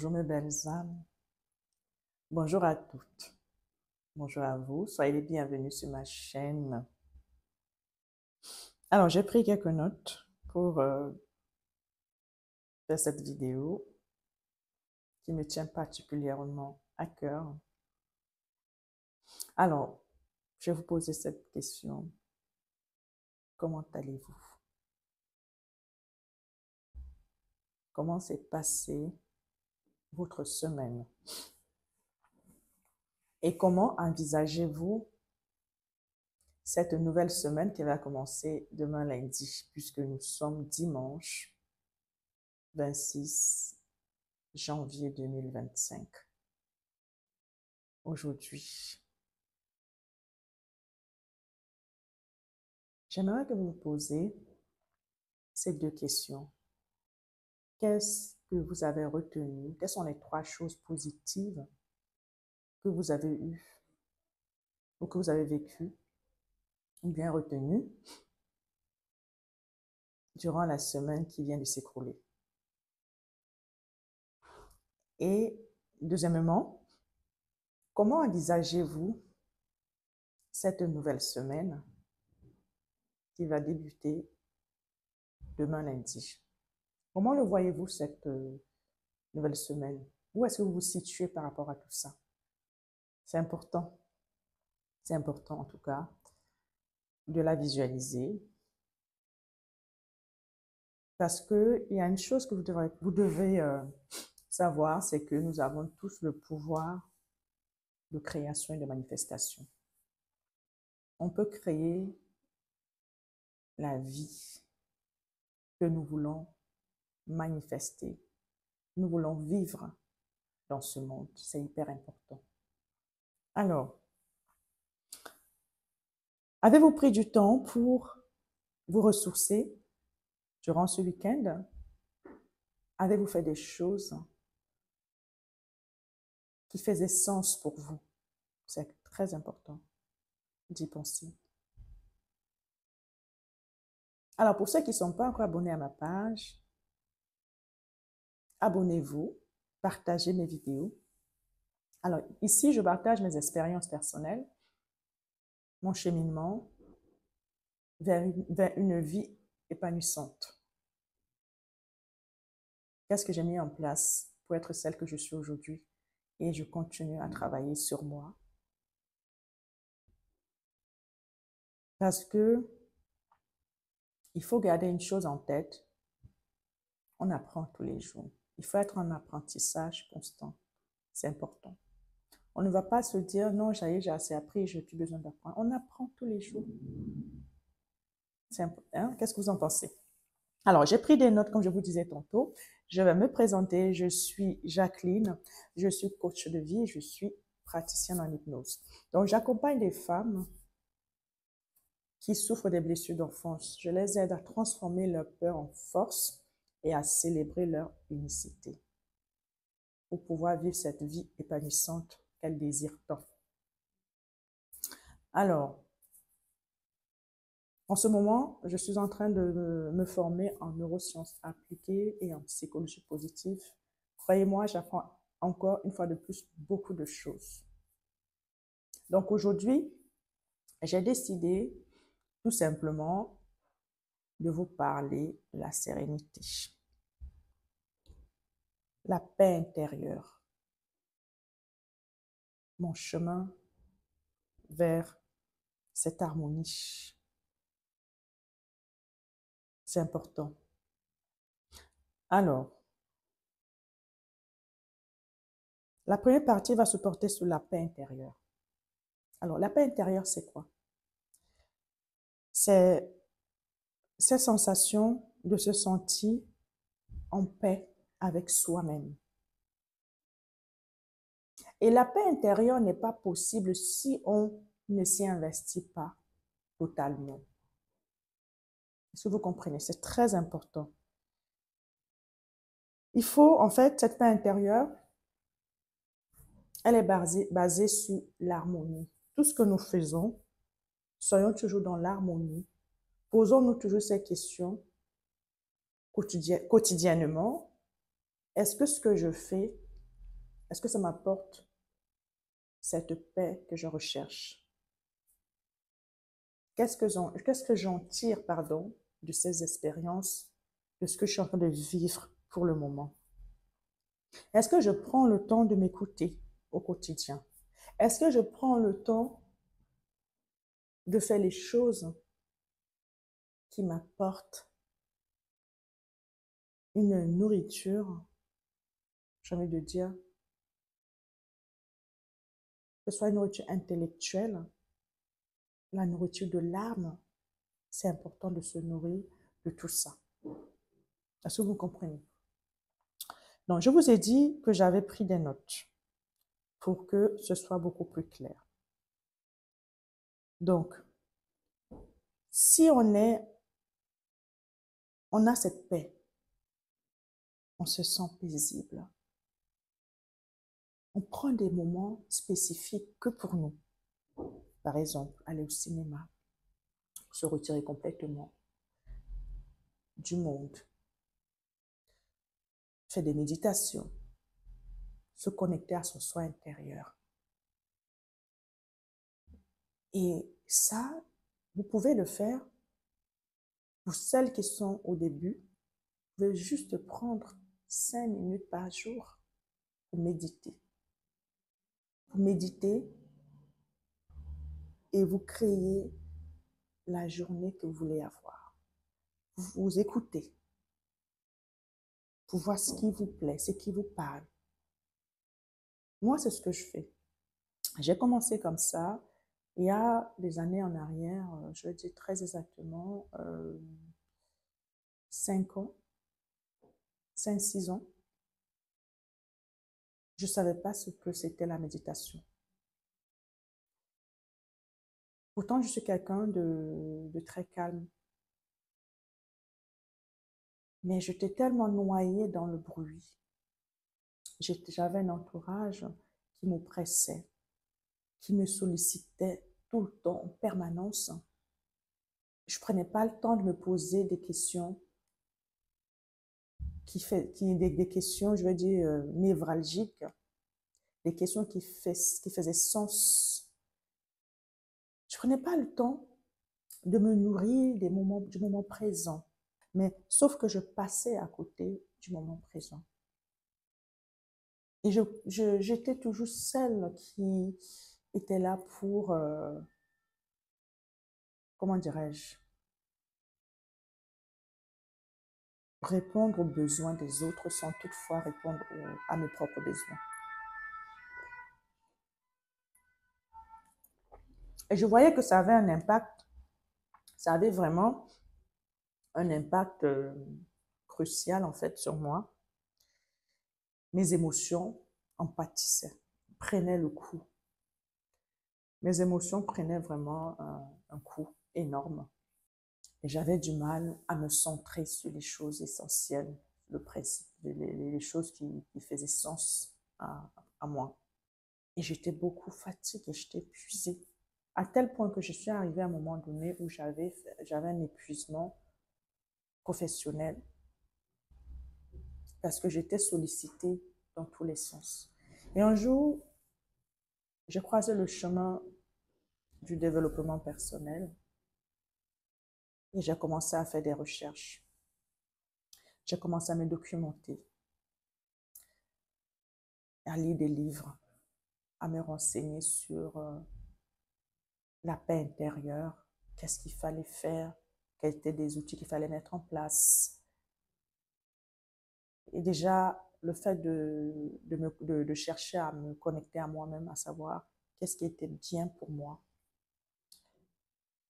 Bonjour mes belles âmes, bonjour à toutes, bonjour à vous, soyez les bienvenus sur ma chaîne. Alors j'ai pris quelques notes pour faire cette vidéo qui me tient particulièrement à cœur. Alors, je vais vous poser cette question. Comment allez-vous? Comment s'est passée votre semaine? Et comment envisagez-vous cette nouvelle semaine qui va commencer demain lundi, puisque nous sommes dimanche 26 janvier 2025. Aujourd'hui, j'aimerais que vous vous posiez ces deux questions. Qu'est-ce que vous avez retenu? Quelles sont les trois choses positives que vous avez eues ou que vous avez vécues ou bien retenues durant la semaine qui vient de s'écrouler? Et deuxièmement, comment envisagez-vous cette nouvelle semaine qui va débuter demain lundi? Comment le voyez-vous cette nouvelle semaine? Où est-ce que vous vous situez par rapport à tout ça? C'est important. C'est important en tout cas de la visualiser parce qu'il y a une chose que vous devez savoir, c'est que nous avons tous le pouvoir de création et de manifestation. On peut créer la vie que nous voulons manifester. Nous voulons vivre dans ce monde. C'est hyper important. Alors, avez-vous pris du temps pour vous ressourcer durant ce week-end? Avez-vous fait des choses qui faisaient sens pour vous? C'est très important d'y penser. Alors, pour ceux qui ne sont pas encore abonnés à ma page, abonnez-vous, partagez mes vidéos. Alors, ici, je partage mes expériences personnelles, mon cheminement vers une vie épanouissante. Qu'est-ce que j'ai mis en place pour être celle que je suis aujourd'hui? Et je continue à travailler sur moi. Parce que il faut garder une chose en tête, on apprend tous les jours. Il faut être en apprentissage constant. C'est important. On ne va pas se dire, non, j'ai assez appris, je n'ai plus besoin d'apprendre. On apprend tous les jours. C'est important. Hein? Qu'est-ce que vous en pensez? Alors, j'ai pris des notes, comme je vous disais tantôt. Je vais me présenter. Je suis Jacqueline. Je suis coach de vie. Je suis praticienne en hypnose. Donc, j'accompagne des femmes qui souffrent des blessures d'enfance. Je les aide à transformer leur peur en force et à célébrer leur unicité pour pouvoir vivre cette vie épanouissante qu'elles désirent tant. Alors, en ce moment, je suis en train de me former en neurosciences appliquées et en psychologie positive. Croyez-moi, j'apprends encore une fois de plus beaucoup de choses. Donc aujourd'hui, j'ai décidé tout simplement de vous parler de la sérénité, la paix intérieure, mon chemin vers cette harmonie. C'est important. Alors, la première partie va se porter sur la paix intérieure. Alors, la paix intérieure, c'est quoi? C'est cette sensation de se sentir en paix avec soi-même. Et la paix intérieure n'est pas possible si on ne s'y investit pas totalement. Est-ce que vous comprenez? C'est très important. Il faut, en fait, cette paix intérieure, elle est basée sur l'harmonie. Tout ce que nous faisons, soyons toujours dans l'harmonie. Posons-nous toujours ces questions quotidiennement. Est-ce que ce que je fais Est-ce que ça m'apporte cette paix que je recherche? Qu'est-ce que j'en tire, pardon, de ces expériences, de ce que je suis en train de vivre pour le moment? Est-ce que je prends le temps de m'écouter au quotidien? Est-ce que je prends le temps de faire les choses qui m'apportent une nourriture, j'ai envie de dire, que ce soit une nourriture intellectuelle, la nourriture de l'âme, c'est important de se nourrir de tout ça. Est-ce que vous comprenez? Donc, je vous ai dit que j'avais pris des notes pour que ce soit beaucoup plus clair. Donc, si on a cette paix, on se sent paisible, on prend des moments spécifiques que pour nous. Par exemple, aller au cinéma, se retirer complètement du monde, faire des méditations, se connecter à son soi intérieur. Et ça, vous pouvez le faire pour celles qui sont au début. Vous pouvez juste prendre 5 minutes par jour pour méditer. Vous méditez et vous créez la journée que vous voulez avoir. Vous vous écoutez pour voir ce qui vous plaît, ce qui vous parle. Moi, c'est ce que je fais. J'ai commencé comme ça il y a des années en arrière, je vais dire très exactement 5 ans, 5-6 ans. Je ne savais pas ce que c'était la méditation. Pourtant, je suis quelqu'un de très calme. Mais j'étais tellement noyée dans le bruit. J'avais un entourage qui me pressait, qui me sollicitait tout le temps, en permanence. Je ne prenais pas le temps de me poser des questions des questions, je veux dire, névralgiques, des questions qui faisaient sens. Je ne prenais pas le temps de me nourrir du moment présent. Mais sauf que je passais à côté du moment présent. Et j'étais toujours celle qui était là pour, comment dirais-je, répondre aux besoins des autres sans toutefois répondre à mes propres besoins. Et je voyais que ça avait un impact, ça avait vraiment un impact crucial en fait sur moi. Mes émotions en pâtissaient, prenaient le coup. Mes émotions prenaient vraiment un coup énorme. Et j'avais du mal à me centrer sur les choses essentielles, le principe, les choses qui faisaient sens à moi. Et j'étais beaucoup fatiguée, j'étais épuisée. À tel point que je suis arrivée à un moment donné où j'avais un épuisement professionnel parce que j'étais sollicitée dans tous les sens. Et un jour, j'ai croisé le chemin du développement personnel et j'ai commencé à faire des recherches. J'ai commencé à me documenter, à lire des livres, à me renseigner sur la paix intérieure, qu'est-ce qu'il fallait faire, quels étaient des outils qu'il fallait mettre en place. Et déjà, le fait de chercher à me connecter à moi-même, à savoir qu'est-ce qui était bien pour moi.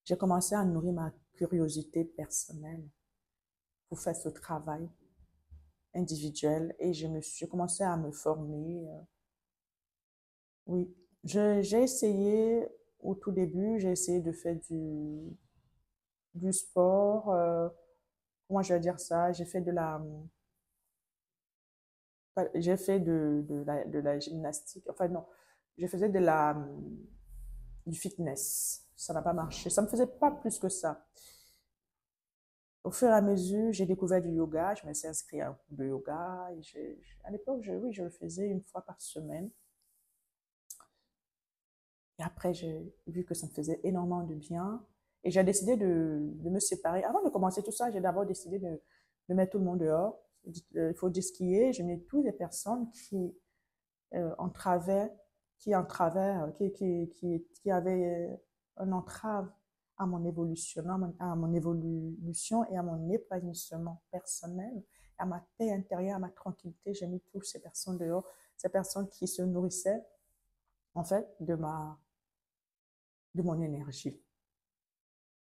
J'ai commencé à nourrir ma curiosité personnelle pour faire ce travail individuel et j'ai commencé à me former. Oui, j'ai essayé au tout début, j'ai essayé de faire du sport. Comment je vais dire ça? J'ai fait de la gymnastique. Enfin, non, je faisais du fitness. Ça n'a pas marché. Ça ne me faisait pas plus que ça. Au fur et à mesure, j'ai découvert du yoga, je me suis inscrite à un cours de yoga. Et à l'époque, oui, je le faisais une fois par semaine. Et après, j'ai vu que ça me faisait énormément de bien. Et j'ai décidé de me séparer. Avant de commencer tout ça, j'ai d'abord décidé de mettre tout le monde dehors. Il faut skier. J'ai mis toutes les personnes entravaient, qui avaient un entrave à mon évolution, à mon évolution et à mon épanouissement personnel, à ma paix intérieure, à ma tranquillité. J'ai mis toutes ces personnes dehors, ces personnes qui se nourrissaient, en fait, de mon énergie,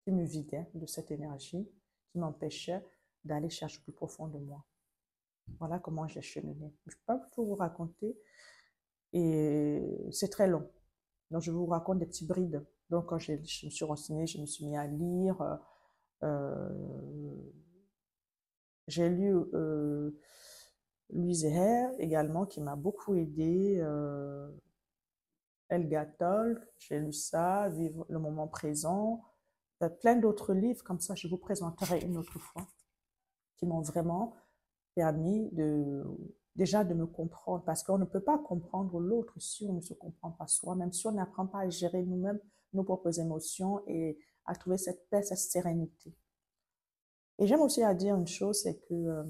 qui me vidait de cette énergie, qui m'empêchait d'aller chercher plus profond de moi. Voilà comment j'ai cheminé. Je ne peux pas tout vous raconter et c'est très long. Donc, je vous raconte des petits brides. Donc, quand je me suis renseignée, je me suis mis à lire. J'ai lu Louise Hay également, qui m'a beaucoup aidé. Helga Toll, j'ai lu ça, Vivre le moment présent. Plein d'autres livres comme ça, je vous présenterai une autre fois, qui m'ont vraiment permis déjà de me comprendre, parce qu'on ne peut pas comprendre l'autre si on ne se comprend pas soi-même, si on n'apprend pas à gérer nous-mêmes nos propres émotions et à trouver cette paix, cette sérénité. Et j'aime aussi à dire une chose, c'est que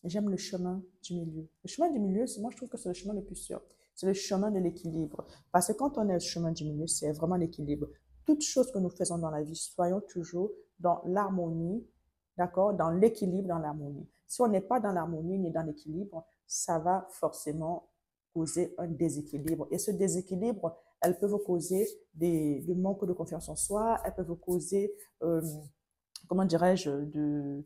j'aime le chemin du milieu. Le chemin du milieu, moi je trouve que c'est le chemin le plus sûr. C'est le chemin de l'équilibre. Parce que quand on est au chemin du milieu, c'est vraiment l'équilibre. Toutes choses que nous faisons dans la vie, soyons toujours dans l'harmonie, d'accord, dans l'équilibre, dans l'harmonie. Si on n'est pas dans l'harmonie ni dans l'équilibre, ça va forcément causer un déséquilibre. Et ce déséquilibre, elle peut vous causer du manque de confiance en soi, elle peut vous causer, comment dirais-je, de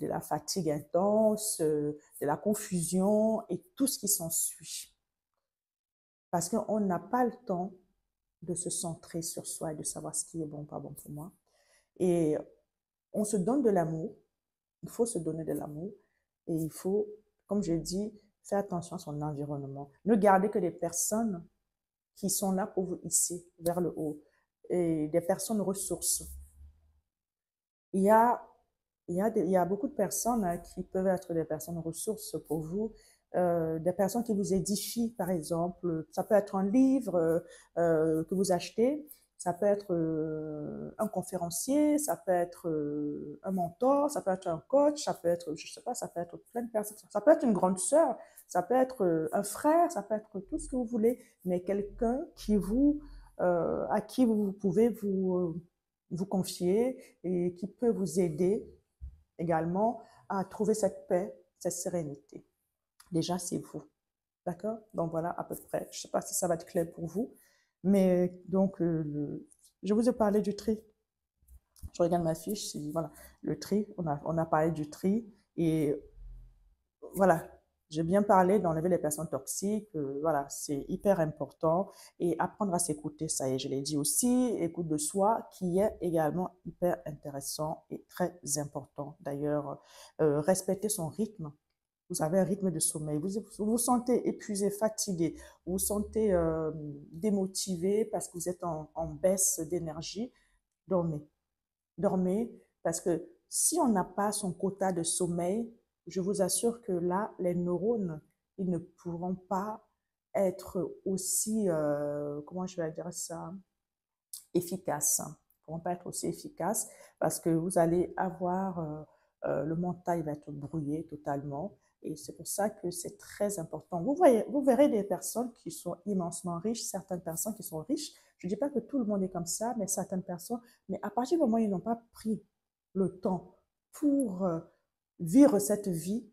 la fatigue intense, de la confusion et tout ce qui s'ensuit. Parce qu'on n'a pas le temps de se centrer sur soi et de savoir ce qui est bon, pas bon pour moi. Et on se donne de l'amour, il faut se donner de l'amour et il faut, comme je dis, faire attention à son environnement. Ne gardez que des personnes qui sont là pour vous hisser vers le haut et des personnes ressources. Il y a, il y a beaucoup de personnes qui peuvent être des personnes ressources pour vous, des personnes qui vous édifient, par exemple. Ça peut être un livre que vous achetez, ça peut être un conférencier, ça peut être un mentor, ça peut être un coach, ça peut être, je sais pas, ça peut être plein de personnes. Ça peut être une grande sœur, ça peut être un frère, ça peut être tout ce que vous voulez, mais quelqu'un à qui vous pouvez vous confier et qui peut vous aider également à trouver cette paix, cette sérénité. Déjà, c'est vous. D'accord? Donc voilà à peu près. Je ne sais pas si ça va être clair pour vous, mais donc je vous ai parlé du tri. Je regarde ma fiche, voilà, le tri, on a parlé du tri et voilà, j'ai bien parlé d'enlever les personnes toxiques, voilà, c'est hyper important et apprendre à s'écouter, ça y est, je l'ai dit aussi, écoute de soi, qui est également hyper intéressant et très important. D'ailleurs, respecter son rythme. Vous avez un rythme de sommeil, vous vous sentez épuisé, fatigué, vous vous sentez démotivé parce que vous êtes en baisse d'énergie, dormez. Dormez parce que si on n'a pas son quota de sommeil, je vous assure que là, les neurones, ils ne pourront pas être aussi, comment je vais dire ça, efficaces. Ils ne pourront pas être aussi efficaces parce que vous allez avoir, le mental va être brouillé totalement. Et c'est pour ça que c'est très important. Vous verrez des personnes qui sont immensement riches, certaines personnes qui sont riches. Je ne dis pas que tout le monde est comme ça, mais certaines personnes, mais à partir du moment où ils n'ont pas pris le temps pour vivre cette vie,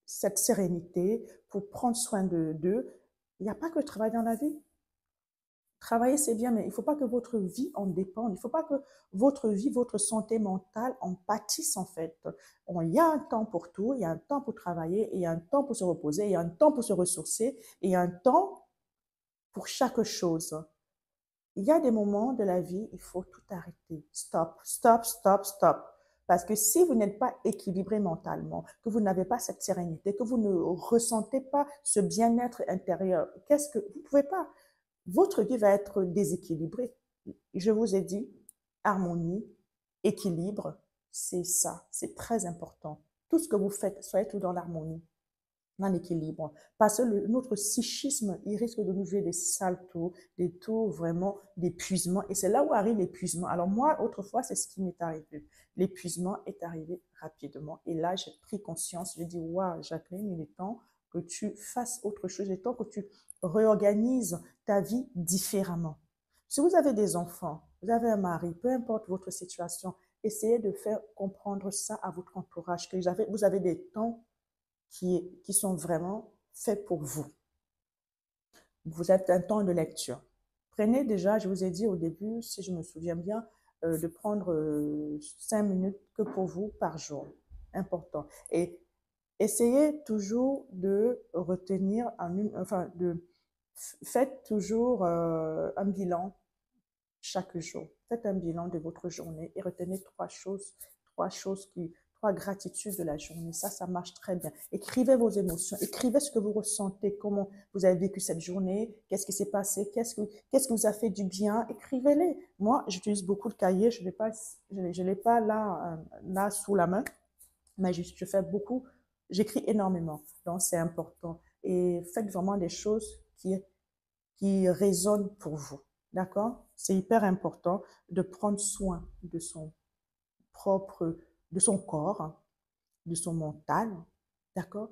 cette sérénité, pour prendre soin d'eux, il n'y a pas que le travail dans la vie. Travailler, c'est bien, mais il ne faut pas que votre vie en dépende. Il ne faut pas que votre vie, votre santé mentale en pâtisse, en fait. Il y a un temps pour tout, il y a un temps pour travailler, et il y a un temps pour se reposer, il y a un temps pour se ressourcer, et il y a un temps pour chaque chose. Il y a des moments de la vie, il faut tout arrêter. Stop, stop, stop, stop. Parce que si vous n'êtes pas équilibré mentalement, que vous n'avez pas cette sérénité, que vous ne ressentez pas ce bien-être intérieur, vous ne pouvez pas. Votre vie va être déséquilibrée. Je vous ai dit harmonie, équilibre, c'est ça, c'est très important. Tout ce que vous faites, soyez tout dans l'harmonie, dans l'équilibre. Parce que notre psychisme, il risque de nous jouer des saltos, des tours vraiment d'épuisement. Et c'est là où arrive l'épuisement. Alors moi, autrefois, c'est ce qui m'est arrivé. L'épuisement est arrivé rapidement. Et là, j'ai pris conscience. J'ai dit, waouh, Jacqueline, il est temps que tu fasses autre chose. Il est temps que tu réorganises ta vie différemment. Si vous avez des enfants, vous avez un mari, peu importe votre situation, essayez de faire comprendre ça à votre entourage, que vous avez des temps qui sont vraiment faits pour vous. Vous êtes un temps de lecture. Prenez déjà, je vous ai dit au début, si je me souviens bien, de prendre 5 minutes que pour vous par jour. Important. Et essayez toujours de retenir, faites toujours un bilan chaque jour. Faites un bilan de votre journée et retenez trois choses trois gratitudes de la journée. Ça marche très bien. Écrivez vos émotions, écrivez ce que vous ressentez, comment vous avez vécu cette journée, qu'est-ce qui s'est passé, qu'est-ce qui vous a fait du bien. Écrivez-les. Moi, j'utilise beaucoup le cahier, je l'ai pas là sous la main, mais je fais beaucoup, j'écris énormément. Donc, c'est important. Et faites vraiment des choses qui résonnent pour vous. D'accord? C'est hyper important de prendre soin de son propre, de son corps, de son mental. D'accord?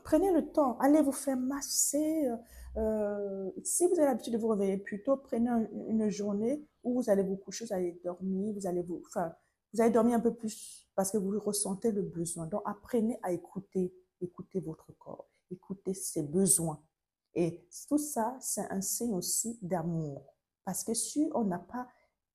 Prenez le temps, allez vous faire masser. Si vous avez l'habitude de vous réveiller plus tôt, prenez une journée où vous allez vous coucher, vous allez dormir, vous allez dormir un peu plus parce que vous ressentez le besoin. Donc, apprenez à écouter votre corps, écouter ses besoins. Et tout ça, c'est un signe aussi d'amour. Parce que si on ne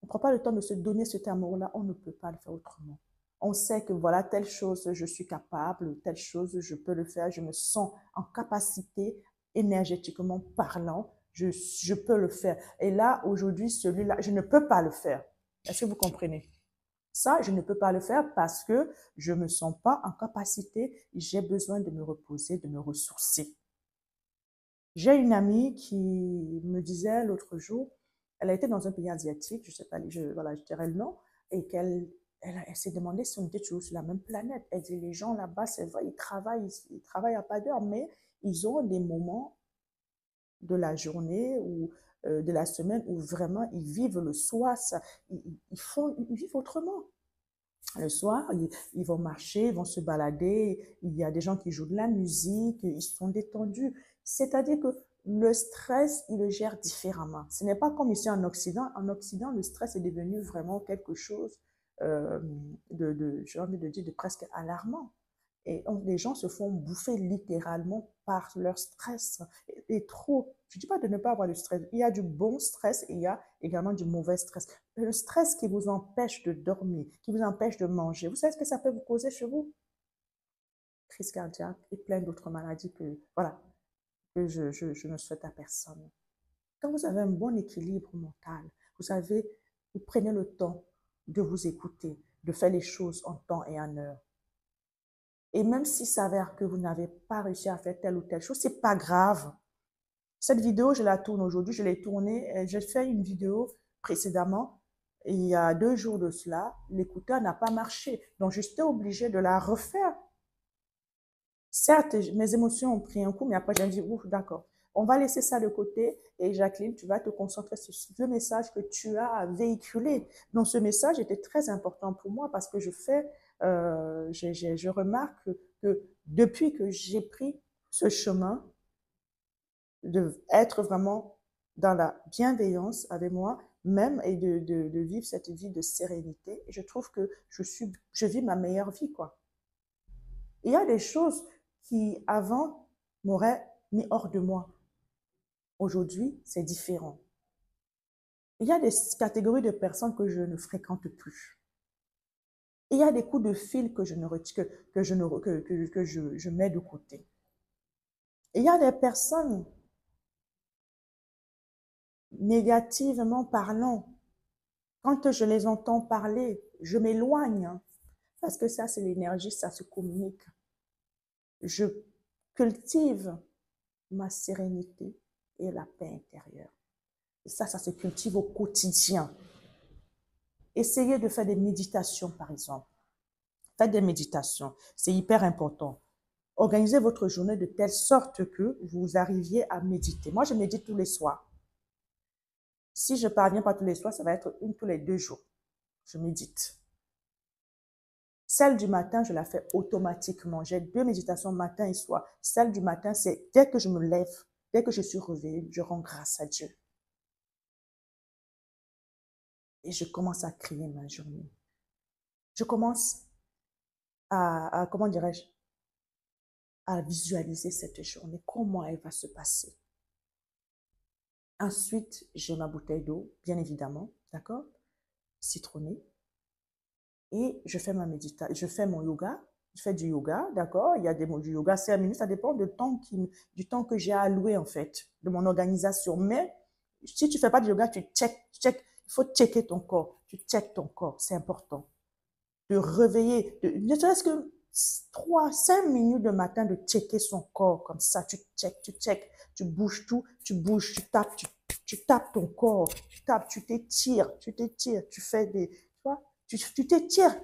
prend pas le temps de se donner cet amour-là, on ne peut pas le faire autrement. On sait que voilà, telle chose, je suis capable, telle chose, je peux le faire, je me sens en capacité, énergétiquement parlant, je peux le faire. Et là, aujourd'hui, celui-là, je ne peux pas le faire. Est-ce que vous comprenez? Ça, je ne peux pas le faire parce que je ne me sens pas en capacité, j'ai besoin de me reposer, de me ressourcer. J'ai une amie qui me disait l'autre jour, elle a été dans un pays asiatique, je sais pas, voilà, je dirais le nom, et elle s'est demandé si on était toujours sur la même planète. Elle dit, les gens là-bas, c'est vrai, ils travaillent à pas d'heure, mais ils ont des moments de la journée ou de la semaine où vraiment ils vivent le soir, ils vivent autrement. Le soir, ils vont marcher, ils vont se balader, il y a des gens qui jouent de la musique, ils sont détendus. C'est-à-dire que le stress, ils le gèrent différemment. Ce n'est pas comme ici en Occident. En Occident, le stress est devenu vraiment quelque chose euh, j'ai envie de dire, de presque alarmant. Et les gens se font bouffer littéralement par leur stress. Et trop, je ne dis pas de ne pas avoir de stress. Il y a du bon stress et il y a également du mauvais stress. Le stress qui vous empêche de dormir, qui vous empêche de manger, vous savez ce que ça peut vous causer chez vous? Crise cardiaque et plein d'autres maladies voilà, que je ne souhaite à personne. Quand vous avez un bon équilibre mental, vous prenez le temps de vous écouter, de faire les choses en temps et en heure. Et même s'il s'avère que vous n'avez pas réussi à faire telle ou telle chose, c'est pas grave. Cette vidéo, je la tourne aujourd'hui, je l'ai tournée, j'ai fait une vidéo précédemment, il y a 2 jours de cela, l'écouteur n'a pas marché. Donc, j'étais obligée de la refaire. Certes, mes émotions ont pris un coup, mais après, j'ai dit, ouf, d'accord. On va laisser ça de côté et Jacqueline, tu vas te concentrer sur le message que tu as à véhiculer. Donc, ce message était très important pour moi parce que je remarque que depuis que j'ai pris ce chemin, d'être vraiment dans la bienveillance avec moi, même et de vivre cette vie de sérénité. Et je trouve que je vis ma meilleure vie, quoi. Il y a des choses qui, avant, m'auraient mis hors de moi. Aujourd'hui, c'est différent. Il y a des catégories de personnes que je ne fréquente plus. Il y a des coups de fil que je ne que je, ne, que je mets de côté. Il y a des personnes, négativement parlant, quand je les entends parler, je m'éloigne parce que ça, c'est l'énergie, ça se communique. Je cultive ma sérénité et la paix intérieure. Et ça se cultive au quotidien. Essayez de faire des méditations, par exemple. Faites des méditations. C'est hyper important. Organisez votre journée de telle sorte que vous arriviez à méditer. Moi, je médite tous les soirs. Si je ne parviens pas tous les soirs, ça va être une tous les 2 jours. Je médite. Celle du matin, je la fais automatiquement. J'ai 2 méditations matin et soir. Celle du matin, c'est dès que je me lève, dès que je suis réveillée, je rends grâce à Dieu. Et je commence à créer ma journée. Je commence comment dirais-je, à visualiser cette journée, comment elle va se passer. Ensuite, j'ai ma bouteille d'eau, bien évidemment, d'accord, citronnée. Et je fais ma méditation, je fais mon yoga, je fais du yoga, d'accord. Il y a du yoga 5 minutes, ça dépend du temps que j'ai alloué, en fait, de mon organisation. Mais si tu ne fais pas de yoga, tu check, il faut checker ton corps, tu checkes ton corps, c'est important. De réveiller, ne serait-ce que 5 minutes de matin, de checker son corps comme ça, tu check, tu bouges tout, tu bouges, tu tapes ton corps, tu t'étires, tu fais tu t'étires.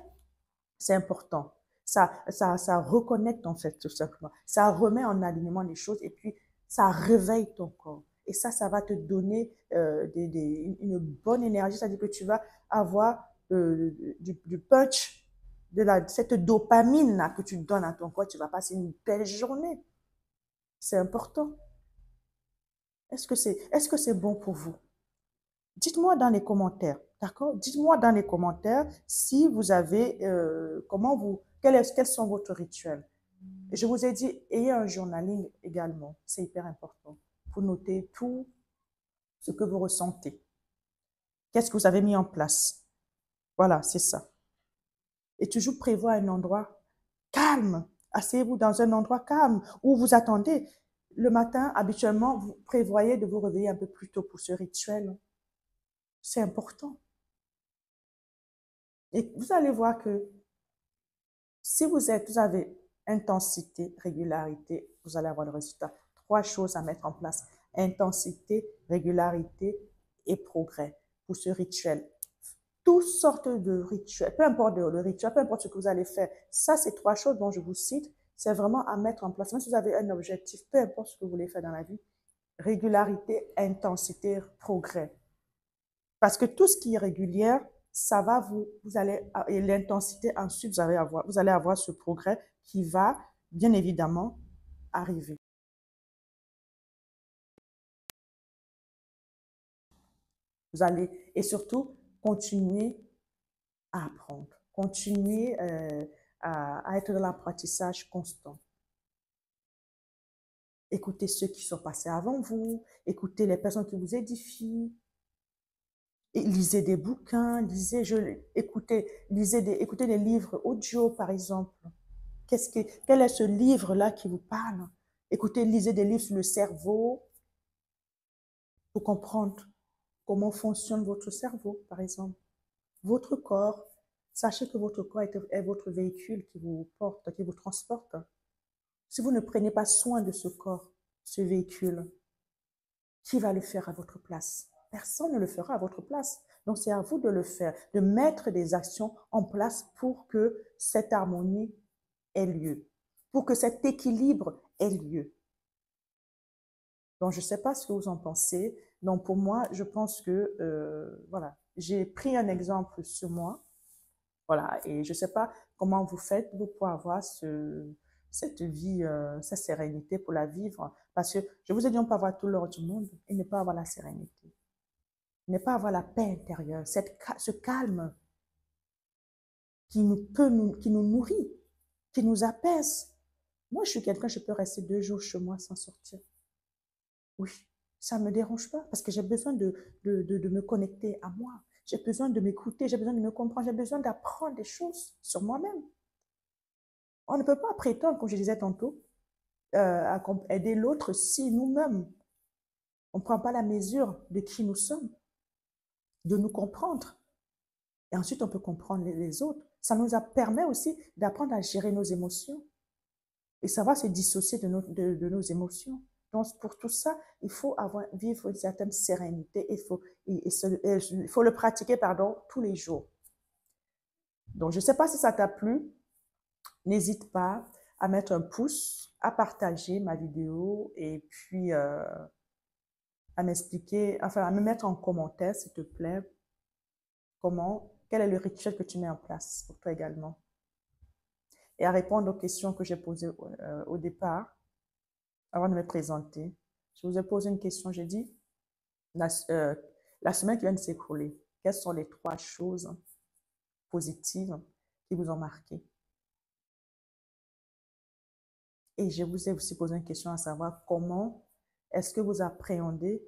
C'est important. Ça reconnecte en fait tout simplement. Ça remet en alignement les choses et puis ça réveille ton corps. Et ça va te donner une bonne énergie. C'est-à-dire que tu vas avoir du punch, cette dopamine là que tu donnes à ton corps. Tu vas passer une belle journée. C'est important. Est-ce que c'est bon pour vous? Dites-moi dans les commentaires, d'accord? Dites-moi dans les commentaires si vous avez, quels sont vos rituels. Je vous ai dit, ayez un journaling également, c'est hyper important pour noter tout ce que vous ressentez. Qu'est-ce que vous avez mis en place? Voilà, c'est ça. Et toujours prévoir un endroit calme. Asseyez-vous dans un endroit calme où vous attendez. Le matin, habituellement, vous prévoyez de vous réveiller un peu plus tôt pour ce rituel. C'est important. Et vous allez voir que si vous avez intensité, régularité, vous allez avoir le résultat. 3 choses à mettre en place. Intensité, régularité et progrès pour ce rituel. Toutes sortes de rituels, peu importe le rituel, peu importe ce que vous allez faire. Ça, c'est 3 choses dont je vous cite. C'est vraiment à mettre en place. Même si vous avez un objectif, peu importe ce que vous voulez faire dans la vie, régularité, intensité, progrès. Parce que tout ce qui est régulier, ça va vous allez, et l'intensité, ensuite, vous allez avoir ce progrès qui va, bien évidemment, arriver. Vous allez, et surtout, continuer à apprendre, continuer à être dans l'apprentissage constant. Écoutez ceux qui sont passés avant vous, écoutez les personnes qui vous édifient, et lisez des bouquins, écoutez des livres audio, par exemple. Quel est ce livre-là qui vous parle? Écoutez, lisez des livres sur le cerveau pour comprendre comment fonctionne votre cerveau, par exemple. Votre corps, sachez que votre corps est votre véhicule qui vous porte, qui vous transporte. Si vous ne prenez pas soin de ce corps, ce véhicule, qui va le faire à votre place? Personne ne le fera à votre place. Donc, c'est à vous de le faire, de mettre des actions en place pour que cette harmonie ait lieu, pour que cet équilibre ait lieu. Donc, je ne sais pas ce que vous en pensez. Donc, pour moi, je pense que, voilà, j'ai pris un exemple sur moi. Voilà, et je ne sais pas comment vous faites, vous pouvez avoir cette vie, cette sérénité pour la vivre. Parce que je vous ai dit, on peut avoir tout l'or du monde et ne pas avoir la sérénité. Ne pas avoir la paix intérieure, ce calme qui nous nourrit, qui nous apaise. Moi, je suis quelqu'un, je peux rester 2 jours chez moi sans sortir. Oui, ça ne me dérange pas parce que j'ai besoin de me connecter à moi. J'ai besoin de m'écouter, j'ai besoin de me comprendre, j'ai besoin d'apprendre des choses sur moi-même. On ne peut pas prétendre, comme je disais tantôt, à aider l'autre si nous-mêmes, on ne prend pas la mesure de qui nous sommes, de nous comprendre. Et ensuite, on peut comprendre les autres. Ça nous permet aussi d'apprendre à gérer nos émotions et savoir se dissocier de nos émotions. Donc, pour tout ça, il faut vivre une certaine sérénité. Il faut le pratiquer, tous les jours. Donc, je ne sais pas si ça t'a plu. N'hésite pas à mettre un pouce, à partager ma vidéo et puis à m'expliquer, enfin à me mettre en commentaire, s'il te plaît, quel est le rituel que tu mets en place pour toi également. Et à répondre aux questions que j'ai posées au départ, avant de me présenter. Je vous ai posé une question, j'ai dit, la semaine qui vient de s'écrouler, quelles sont les 3 choses positives qui vous ont marqué? Et je vous ai aussi posé une question à savoir comment est-ce que vous appréhendez,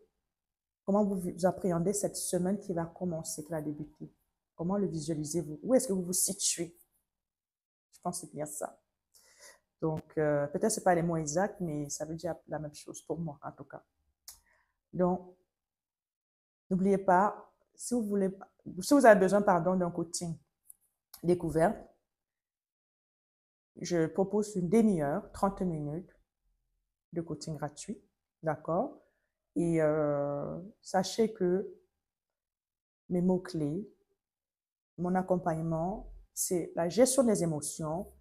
comment vous appréhendez cette semaine qui va commencer, qui va débuter? Comment le visualisez-vous? Où est-ce que vous vous situez? Je pense que c'est bien ça. Donc, peut-être ce pas les mots exacts, mais ça veut dire la même chose pour moi, en tout cas. Donc, n'oubliez pas, si vous avez besoin, pardon, d'un coaching découverte, je propose une demi-heure, 30 minutes de coaching gratuit, d'accord? Et sachez que mes mots-clés, mon accompagnement, c'est la gestion des émotions,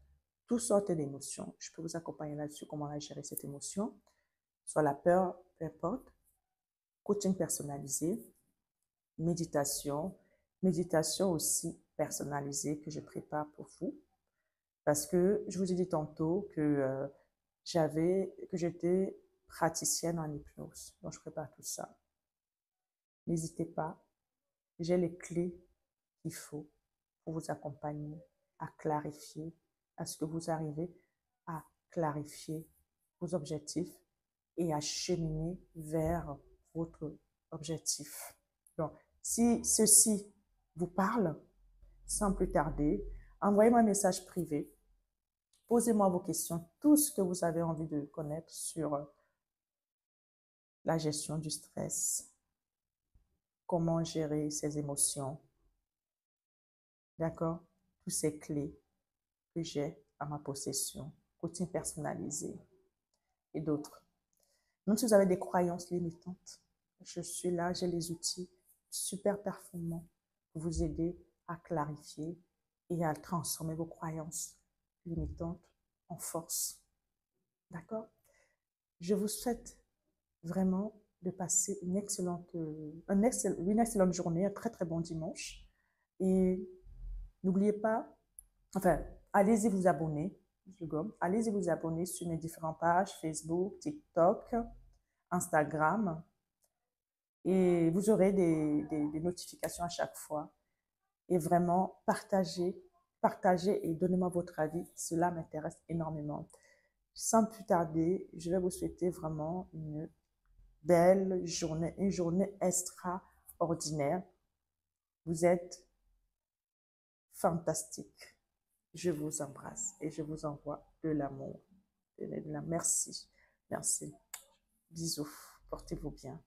toutes sortes d'émotions. Je peux vous accompagner là-dessus, comment la gérer cette émotion, soit la peur, peu importe, coaching personnalisé, méditation, méditation aussi personnalisée que je prépare pour vous. Parce que je vous ai dit tantôt que j'étais praticienne en hypnose. Donc, je prépare tout ça. N'hésitez pas, j'ai les clés qu'il faut pour vous accompagner à clarifier, à ce que vous arrivez à clarifier vos objectifs et à cheminer vers votre objectif. Donc, si ceci vous parle, sans plus tarder, envoyez-moi un message privé. Posez-moi vos questions, tout ce que vous avez envie de connaître sur la gestion du stress, comment gérer ses émotions, d'accord? Toutes ces clés que j'ai à ma possession, coaching personnalisé et d'autres. Même si vous avez des croyances limitantes, je suis là, j'ai les outils super performants pour vous aider à clarifier et à transformer vos croyances limitantes en force. D'accord? Je vous souhaite vraiment de passer une excellente journée, un très très bon dimanche. Et n'oubliez pas, enfin, allez-y vous abonner, allez-y vous abonner sur mes différentes pages, Facebook, TikTok, Instagram, et vous aurez des notifications à chaque fois. Et vraiment, partagez et donnez-moi votre avis, cela m'intéresse énormément. Sans plus tarder, je vais vous souhaiter vraiment une belle journée, une journée extraordinaire. Vous êtes fantastique. Je vous embrasse et je vous envoie de l'amour. Merci. Merci. Bisous. Portez-vous bien.